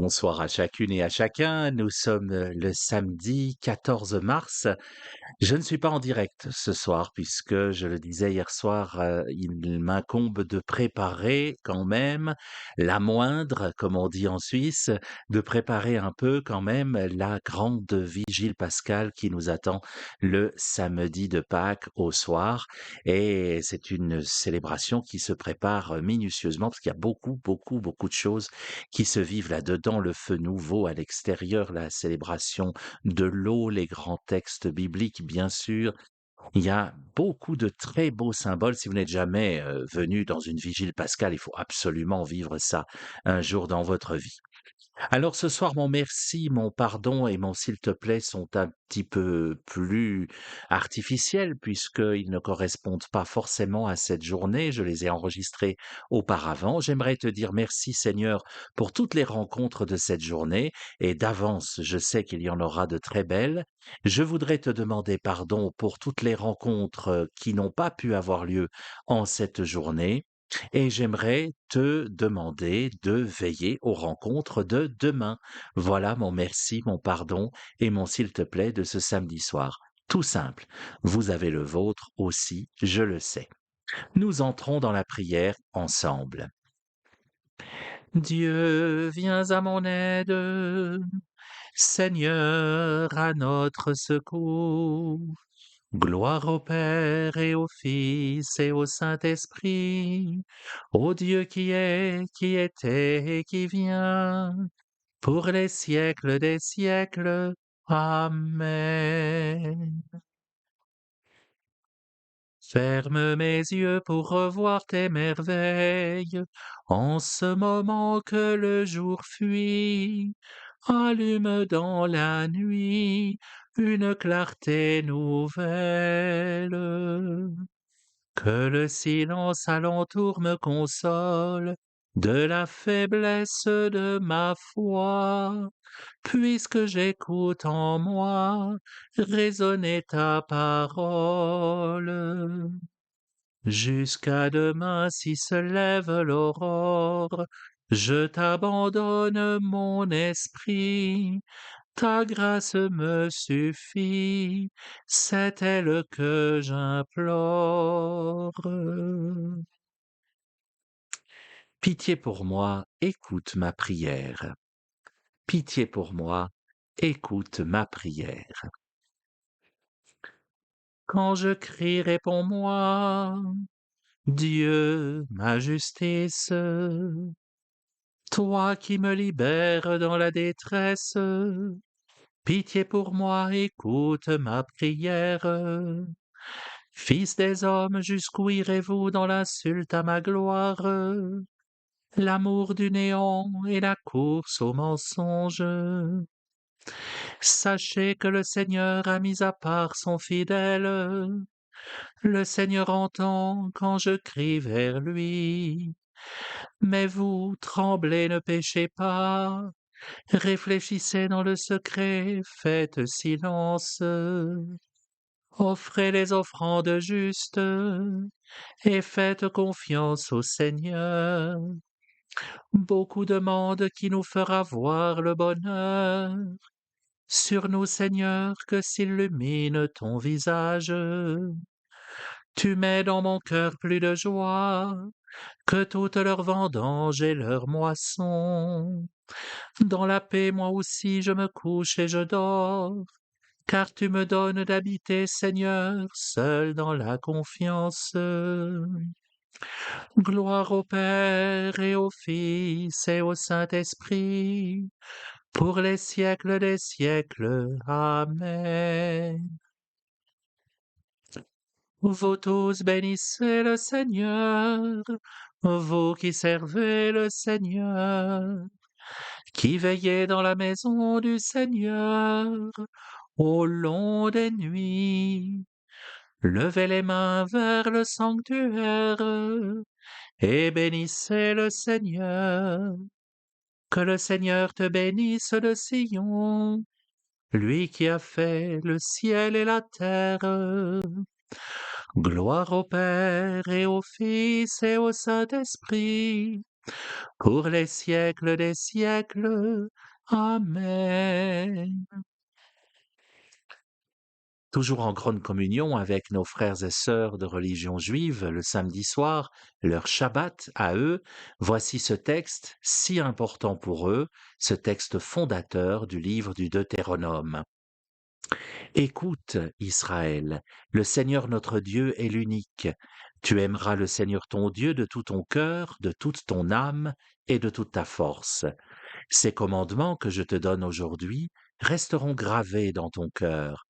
Bonsoir à chacune et à chacun. Nous sommes le samedi 14 mars. Je ne suis pas en direct ce soir puisque, je le disais hier soir, il m'incombe de préparer quand même la moindre, comme on dit en Suisse, de préparer un peu quand même la grande vigile pascale qui nous attend le samedi de Pâques au soir. Et c'est une célébration qui se prépare minutieusement parce qu'il y a beaucoup, beaucoup, beaucoup de choses qui se vivent là-dedans, le feu nouveau à l'extérieur, la célébration de l'eau, les grands textes bibliques, bien sûr. Il y a beaucoup de très beaux symboles. Si vous n'êtes jamais venu dans une vigile pascale, il faut absolument vivre ça un jour dans votre vie. Alors ce soir, mon merci, mon pardon et mon s'il te plaît sont un petit peu plus artificiels puisqu'ils ne correspondent pas forcément à cette journée. Je les ai enregistrés auparavant. J'aimerais te dire merci Seigneur pour toutes les rencontres de cette journée et d'avance, je sais qu'il y en aura de très belles. Je voudrais te demander pardon pour toutes les rencontres qui n'ont pas pu avoir lieu en cette journée. Et j'aimerais te demander de veiller aux rencontres de demain. Voilà mon merci, mon pardon et mon s'il te plaît de ce samedi soir. Tout simple. Vous avez le vôtre aussi, je le sais. Nous entrons dans la prière ensemble. Dieu, viens à mon aide. Seigneur, à notre secours. Gloire au Père et au Fils et au Saint-Esprit, au Dieu qui est, qui était et qui vient, pour les siècles des siècles. Amen. Ferme mes yeux pour revoir tes merveilles, en ce moment que le jour fuit. Allume dans la nuit une clarté nouvelle. Que le silence alentour me console de la faiblesse de ma foi, puisque j'écoute en moi résonner ta parole. Jusqu'à demain, si se lève l'aurore, je t'abandonne mon esprit. Ta grâce me suffit, c'est elle que j'implore. Pitié pour moi, écoute ma prière. Pitié pour moi, écoute ma prière. Quand je crie, réponds-moi, Dieu, ma justice. Toi qui me libères dans la détresse, pitié pour moi, écoute ma prière. Fils des hommes, jusqu'où irez-vous dans l'insulte à ma gloire? L'amour du néant et la course au mensonge. Sachez que le Seigneur a mis à part son fidèle. Le Seigneur entend quand je crie vers lui. Mais vous, tremblez, ne péchez pas. Réfléchissez dans le secret, faites silence. Offrez les offrandes justes et faites confiance au Seigneur. Beaucoup demandent qui nous fera voir le bonheur. Sur nous, Seigneur, que s'illumine ton visage. Tu mets dans mon cœur plus de joie que toutes leurs vendanges et leurs moissons. Dans la paix, moi aussi, je me couche et je dors, car tu me donnes d'habiter, Seigneur, seul dans la confiance. Gloire au Père et au Fils et au Saint-Esprit, pour les siècles des siècles. Amen. Vous tous bénissez le Seigneur, vous qui servez le Seigneur, qui veillez dans la maison du Seigneur au long des nuits. Levez les mains vers le sanctuaire et bénissez le Seigneur. Que le Seigneur te bénisse de Sion, lui qui a fait le ciel et la terre. Gloire au Père et au Fils et au Saint-Esprit, pour les siècles des siècles. Amen. Toujours en grande communion avec nos frères et sœurs de religion juive le samedi soir, leur Shabbat à eux, voici ce texte si important pour eux, ce texte fondateur du livre du Deutéronome. Écoute, Israël, le Seigneur notre Dieu est l'unique. Tu aimeras le Seigneur ton Dieu de tout ton cœur, de toute ton âme et de toute ta force. Ces commandements que je te donne aujourd'hui resteront gravés dans ton cœur.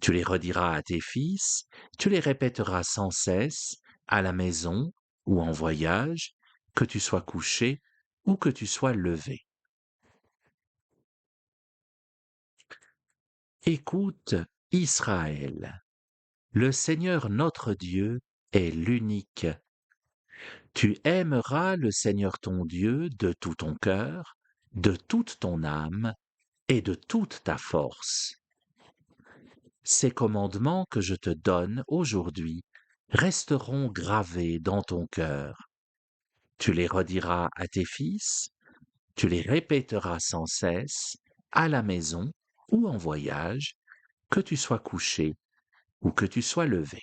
Tu les rediras à tes fils, tu les répéteras sans cesse, à la maison ou en voyage, que tu sois couché ou que tu sois levé. Écoute, Israël, le Seigneur notre Dieu est l'unique. Tu aimeras le Seigneur ton Dieu de tout ton cœur, de toute ton âme et de toute ta force. Ces commandements que je te donne aujourd'hui resteront gravés dans ton cœur. Tu les rediras à tes fils, tu les répéteras sans cesse, à la maison ou en voyage, que tu sois couché ou que tu sois levé.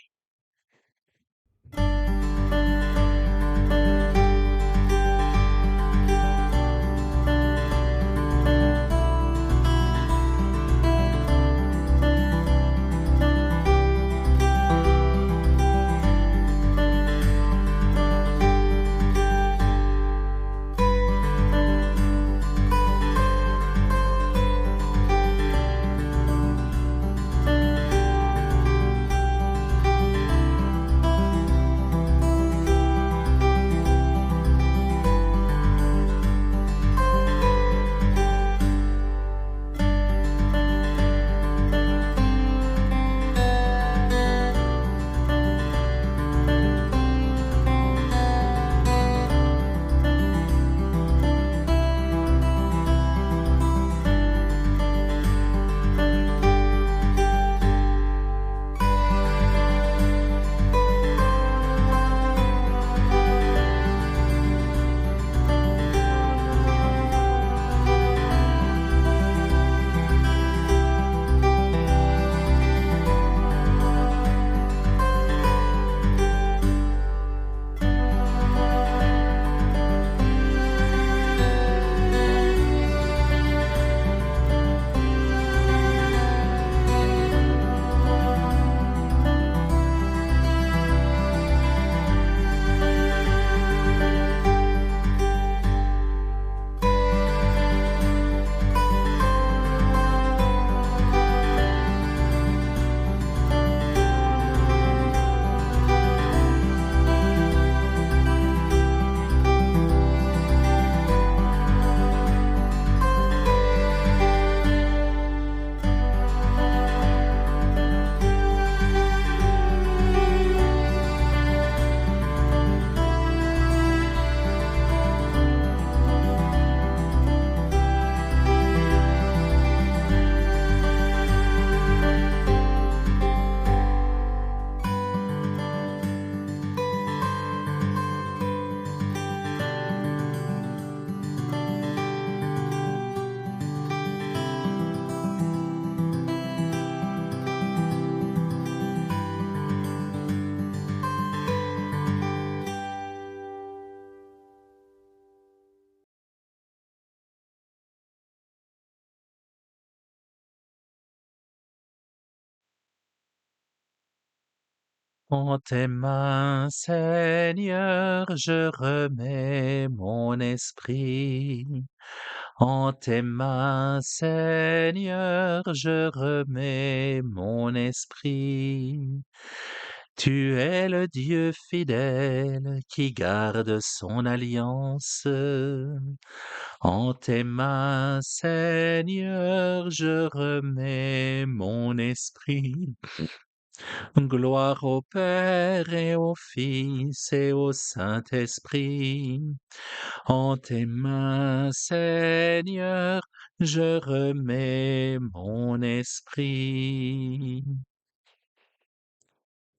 En tes mains, Seigneur, je remets mon esprit. En tes mains, Seigneur, je remets mon esprit. Tu es le Dieu fidèle qui garde son alliance. En tes mains, Seigneur, je remets mon esprit. Gloire au Père et au Fils et au Saint-Esprit. En tes mains, Seigneur, je remets mon esprit.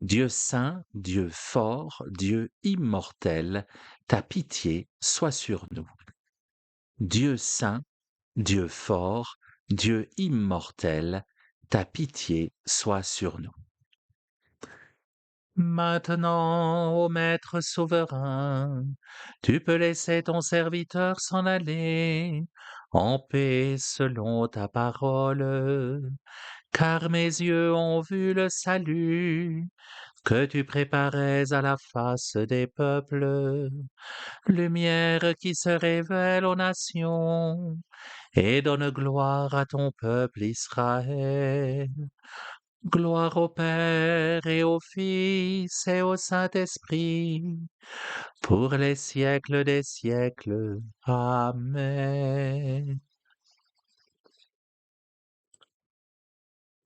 Dieu saint, Dieu fort, Dieu immortel, ta pitié soit sur nous. Dieu saint, Dieu fort, Dieu immortel, ta pitié soit sur nous. Maintenant, ô Maître souverain, tu peux laisser ton serviteur s'en aller en paix selon ta parole, car mes yeux ont vu le salut que tu préparais à la face des peuples, lumière qui se révèle aux nations et donne gloire à ton peuple Israël. Gloire au Père et au Fils et au Saint-Esprit, pour les siècles des siècles. Amen.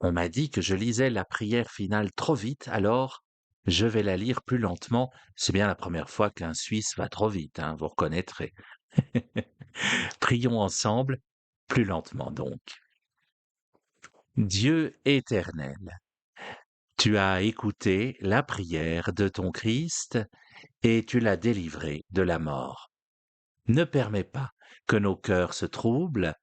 On m'a dit que je lisais la prière finale trop vite, alors je vais la lire plus lentement. C'est bien la première fois qu'un Suisse va trop vite, hein, vous reconnaîtrez. Prions ensemble, plus lentement donc. Dieu éternel, tu as écouté la prière de ton Christ et tu l'as délivré de la mort. Ne permets pas que nos cœurs se troublent,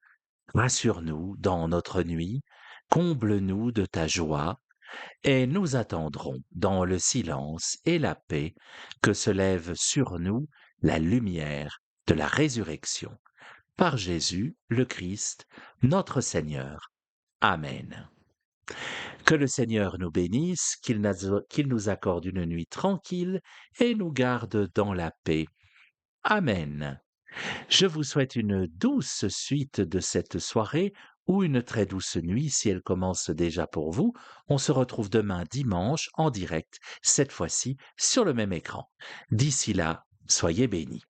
rassure-nous dans notre nuit, comble-nous de ta joie, et nous attendrons dans le silence et la paix que se lève sur nous la lumière de la résurrection. Par Jésus le Christ, notre Seigneur. Amen. Que le Seigneur nous bénisse, qu'il nous accorde une nuit tranquille et nous garde dans la paix. Amen. Je vous souhaite une douce suite de cette soirée ou une très douce nuit si elle commence déjà pour vous. On se retrouve demain dimanche en direct, cette fois-ci sur le même écran. D'ici là, soyez bénis.